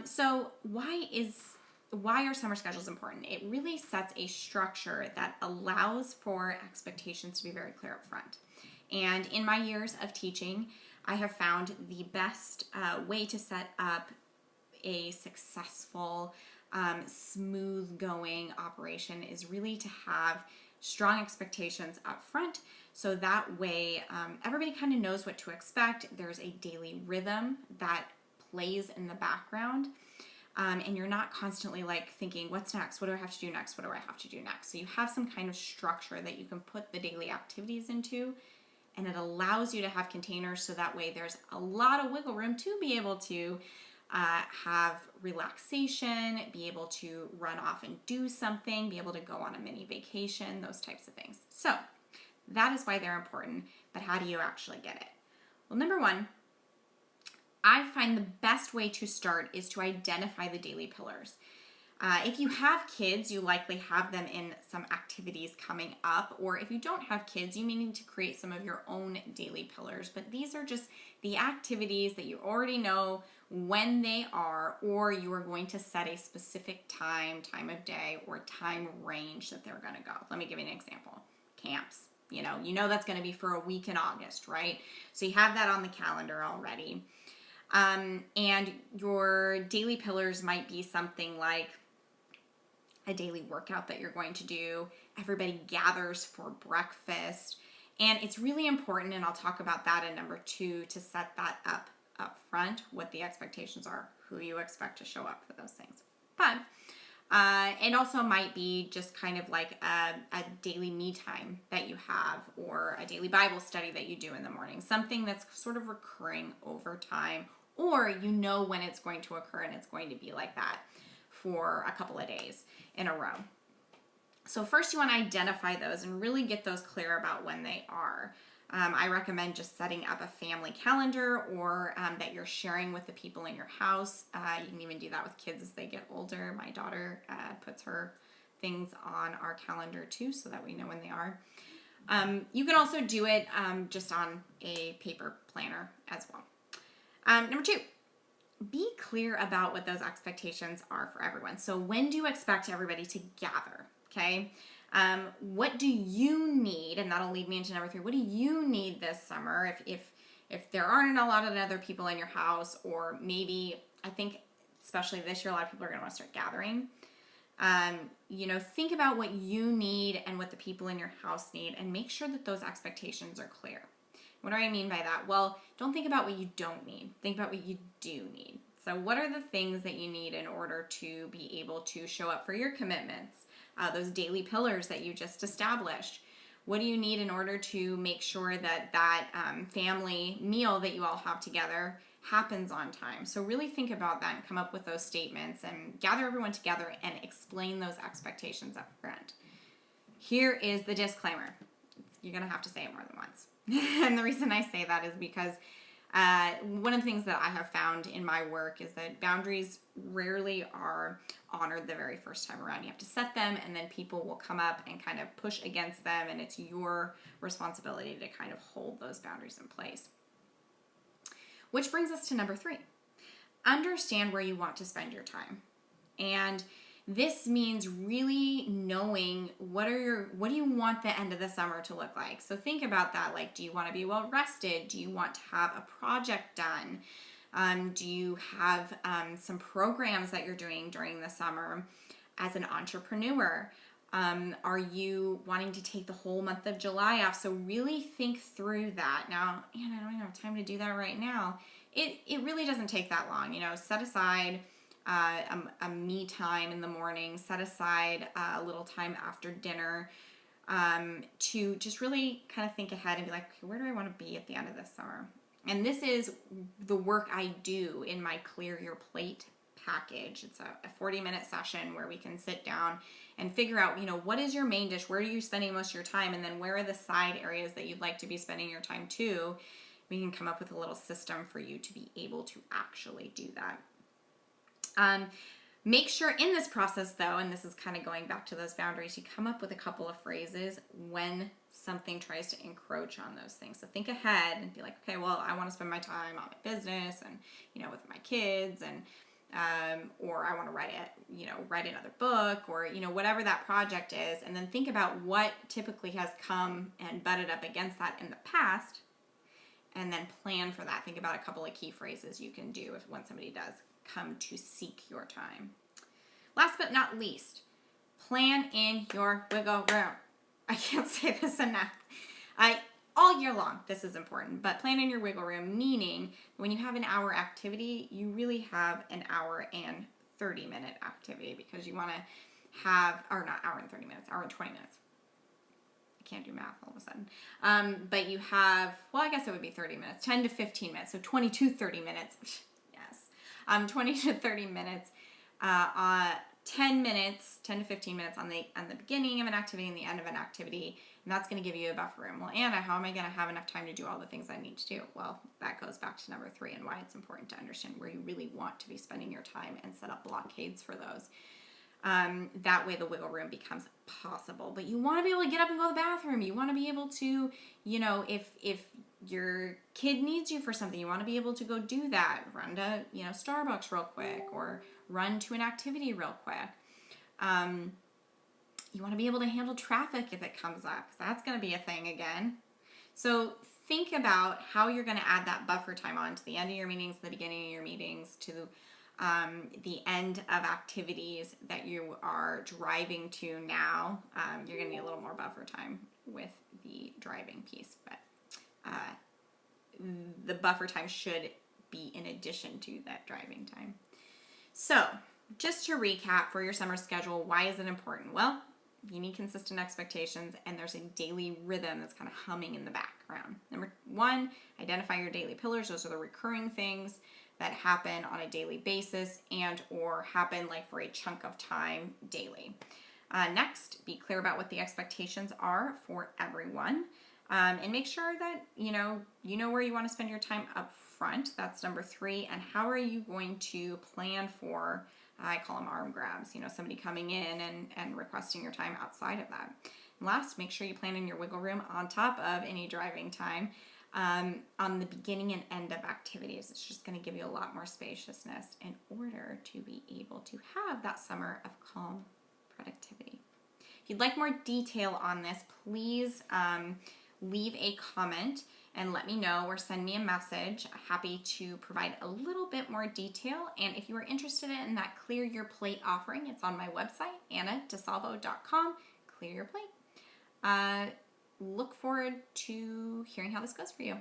So why are summer schedules important? It really sets a structure that allows for expectations to be very clear up front. And in my years of teaching, I have found the best way to set up a successful, smooth going operation is really to have strong expectations up front. So that way, everybody kind of knows what to expect. There's a daily rhythm that plays in the background. And you're not constantly like thinking, what's next? What do I have to do next? What do I have to do next? So you have some kind of structure that you can put the daily activities into, and it allows you to have containers so that way there's a lot of wiggle room to be able to have relaxation, be able to run off and do something, be able to go on a mini vacation, those types of things. So that is why they're important, but how do you actually get it? Well, number one, I find the best way to start is to identify the daily pillars. If you have kids, you likely have them in some activities coming up, or if you don't have kids, you may need to create some of your own daily pillars, but these are just the activities that you already know when they are, or you are going to set a specific time of day, or time range that they're going to go. Let me give you an example. Camps. You know that's going to be for a week in August, right? So you have that on the calendar already. And your daily pillars might be something like a daily workout that you're going to do. Everybody gathers for breakfast. And it's really important, and I'll talk about that in number 2, to set that up front, what the expectations are, who you expect to show up for those things. But it also might be just kind of like a daily me time that you have, or a daily Bible study that you do in the morning, something that's sort of recurring over time, or you know when it's going to occur and it's going to be like that for a couple of days in a row. So first you want to identify those and really get those clear about when they are. I recommend just setting up a family calendar, or that you're sharing with the people in your house. You can even do that with kids as they get older. My daughter puts her things on our calendar too, so that we know when they are. You can also do it just on a paper planner as well. Number 2, be clear about what those expectations are for everyone. So when do you expect everybody to gather? Okay. What do you need? And that'll lead me into number 3. What do you need this summer? If there aren't a lot of other people in your house, or maybe, I think especially this year, a lot of people are going to want to start gathering. Think about what you need and what the people in your house need, and make sure that those expectations are clear. What do I mean by that? Well, don't think about what you don't need. Think about what you do need. So what are the things that you need in order to be able to show up for your commitments? Those daily pillars that you just established. What do you need in order to make sure that family meal that you all have together happens on time? So really think about that and come up with those statements and gather everyone together and explain those expectations up front. Here is the disclaimer. You're going to have to say it more than once. And the reason I say that is because one of the things that I have found in my work is that boundaries rarely are honored the very first time around. You have to set them, and then people will come up and kind of push against them, and it's your responsibility to kind of hold those boundaries in place. Which brings us to number 3. Understand where you want to spend your time. And this means really knowing what do you want the end of the summer to look like. So think about that. Like, do you want to be well rested? Do you want to have a project done? Do you have some programs that you're doing during the summer as an entrepreneur? Are you wanting to take the whole month of July off? So really think through that. Now, I don't even have time to do that right now. It really doesn't take that long. Set aside a me time in the morning, set aside a little time after dinner to just really kind of think ahead and be like, okay, where do I want to be at the end of this summer? And this is the work I do in my Clear Your Plate package. It's a 40-minute session where we can sit down and figure out, what is your main dish? Where are you spending most of your time? And then where are the side areas that you'd like to be spending your time too? We can come up with a little system for you to be able to actually do that. Make sure in this process, though, and this is kind of going back to those boundaries, you come up with a couple of phrases when something tries to encroach on those things. So think ahead and be like, okay, well, I want to spend my time on my business and, with my kids, and or I want to write write another book, or, whatever that project is, and then think about what typically has come and butted up against that in the past, and then plan for that. Think about a couple of key phrases you can do when somebody does come to seek your time. Last but not least, plan in your wiggle room. I can't say this enough. All year long, this is important, but plan in your wiggle room, meaning when you have an hour activity, you really have an hour and 30-minute activity, because you want to have, or not hour and 30 minutes, hour and 20 minutes. I can't do math all of a sudden. But you have, well, I guess it would be 30 minutes, 10 to 15 minutes, so 20 to 30 minutes. Yes. 20 to 30 minutes, 10 to 15 minutes on the beginning of an activity and the end of an activity. And that's going to give you a buffer room. Well, Anna, how am I going to have enough time to do all the things I need to do? Well, that goes back to number 3 and why it's important to understand where you really want to be spending your time and set up blockades for those. That way the wiggle room becomes possible. But you want to be able to get up and go to the bathroom. You want to be able to, if your kid needs you for something, you want to be able to go do that. Run to, Starbucks real quick, or run to an activity real quick. You want to be able to handle traffic if it comes up, because that's going to be a thing again. So think about how you're going to add that buffer time on to the end of your meetings, the beginning of your meetings, to the end of activities that you are driving to now. You're going to need a little more buffer time with the driving piece, but the buffer time should be in addition to that driving time. So just to recap for your summer schedule, why is it important? Well, you need consistent expectations, and there's a daily rhythm that's kind of humming in the background. Number 1, identify your daily pillars. Those are the recurring things that happen on a daily basis and or happen like for a chunk of time daily. Next, be clear about what the expectations are for everyone, and make sure that you know where you want to spend your time up front. That's number 3. And how are you going to plan for, I call them arm grabs, somebody coming in and requesting your time outside of that. And last, make sure you plan in your wiggle room on top of any driving time on the beginning and end of activities. It's just going to give you a lot more spaciousness in order to be able to have that summer of calm productivity. If you'd like more detail on this, please leave a comment and let me know, or send me a message. Happy to provide a little bit more detail. And if you are interested in that Clear Your Plate offering, it's on my website, annadesalvo.com. Clear Your Plate. Look forward to hearing how this goes for you.